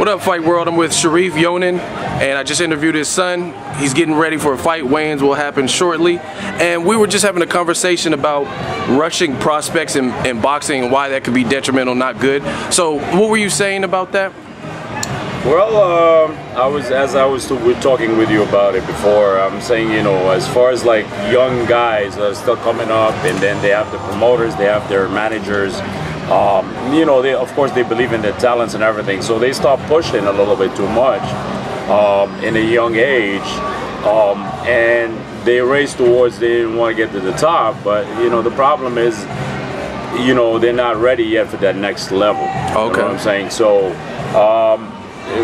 What up, Fight World? I'm with SHERIF, Younan, and I just interviewed his son. He's getting ready for a fight. Weigh-ins will happen shortly. And we were just having a conversation about rushing prospects in boxing and why that could be detrimental, not good. So what were you saying about that? Well, as I was talking with you about it before, I'm saying, you know, as far as like young guys that are still coming up, and then they have the promoters, they have their managers, you know, of course they believe in their talents and everything, so they start pushing a little bit too much in a young age, and they race towards, they didn't want to get to the top, but you know, the problem is, you know, they're not ready yet for that next level. Okay. You know what I'm saying? So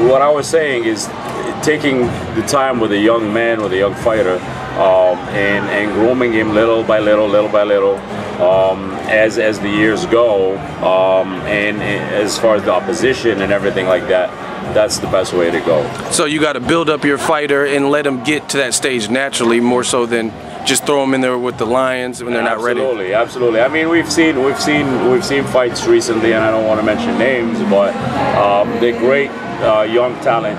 what I was saying is taking the time with a young man, with a young fighter, and grooming him little by little, as the years go, and as far as the opposition and everything like that, that's the best way to go. So you got to build up your fighter and let him get to that stage naturally, more so than just throw them in there with the lions when they're not ready. Absolutely, absolutely. I mean, we've seen fights recently, and I don't want to mention names, but they're great young talent,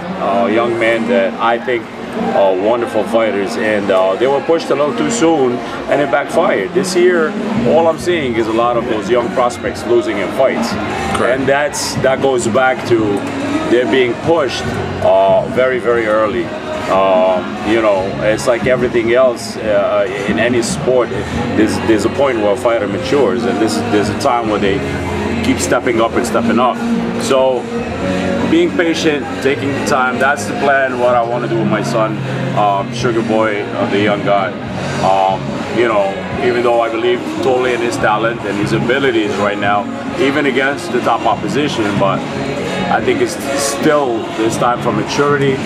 young men that I think are wonderful fighters, and they were pushed a little too soon, and it backfired. This year, all I'm seeing is a lot of those young prospects losing in fights. Correct. And that goes back to they're being pushed very, very early. You know, it's like everything else in any sport. There's a point where a fighter matures, and there's a time where they keep stepping up and stepping up. So being patient, taking the time, that's the plan. What I want to do with my son, Sugar Boy, the young guy. You know, even though I believe totally in his talent and his abilities right now, even against the top opposition, but I think it's still this time for maturity,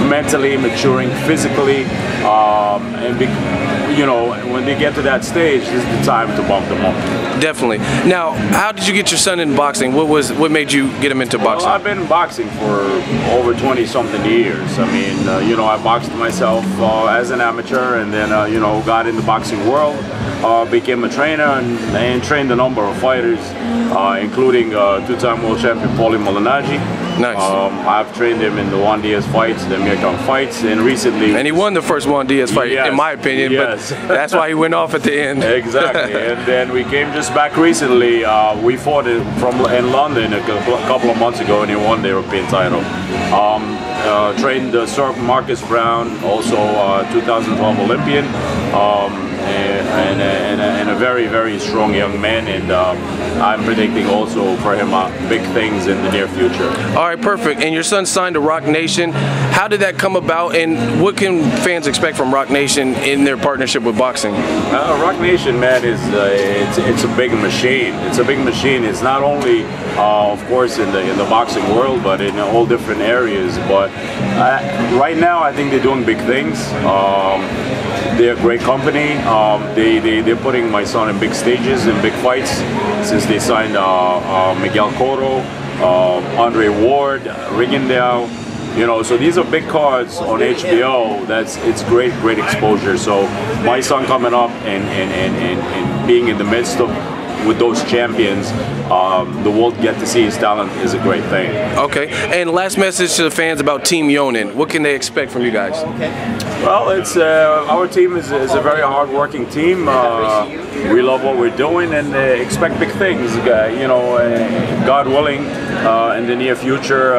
mentally maturing, physically, and you know, when they get to that stage, this is the time to bump them up. Definitely. Now, how did you get your son in boxing? What made you get him into boxing? Well, I've been boxing for over 20-something years. I mean, you know, I boxed myself as an amateur, and then you know, got in the boxing world, became a trainer, and trained a number of fighters, including two-time world champion Paulie Malignaggi. Nice. I've trained him in the Juan Diaz fights, the Miracle fights, and recently. And he won the first Juan Diaz fight, yes, in my opinion. Yes. But that's why he went off at the end. Exactly. And then we came just back recently. We fought in London a couple of months ago, and he won the European title. Trained Sir Marcus Brown, also 2012 Olympian. And a very, very strong young man, and I'm predicting also for him big things in the near future. All right, perfect. And your son signed to Rock Nation. How did that come about, and what can fans expect from Rock Nation in their partnership with boxing? Rock Nation, man, is it's a big machine. It's a big machine. It's not only, of course, in the boxing world, but in all different areas. But right now, I think they're doing big things. They're a great company. They're putting my son in big stages, in big fights, since they signed Miguel Cotto, Andre Ward, Rigondeaux. You know, so these are big cards on HBO. It's great exposure. So my son coming up and being in the midst of with those champions, the world get to see his talent is a great thing. Okay, and last message to the fans about Team Younan. What can they expect from you guys? Well, it's our team is a very hard-working team. We love what we're doing, and expect big things. You know, God willing, in the near future,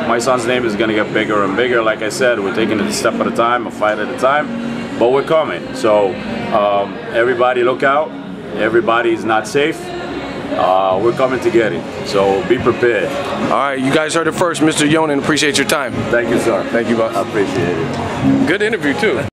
my son's name is going to get bigger and bigger. Like I said, we're taking it a step at a time, a fight at a time, but we're coming. So everybody look out. Everybody's not safe. We're coming to get it, so be prepared. All right, you guys heard it first. Mr. Younan, appreciate your time. Thank you, sir. Thank you, boss. I appreciate it. Good interview, too.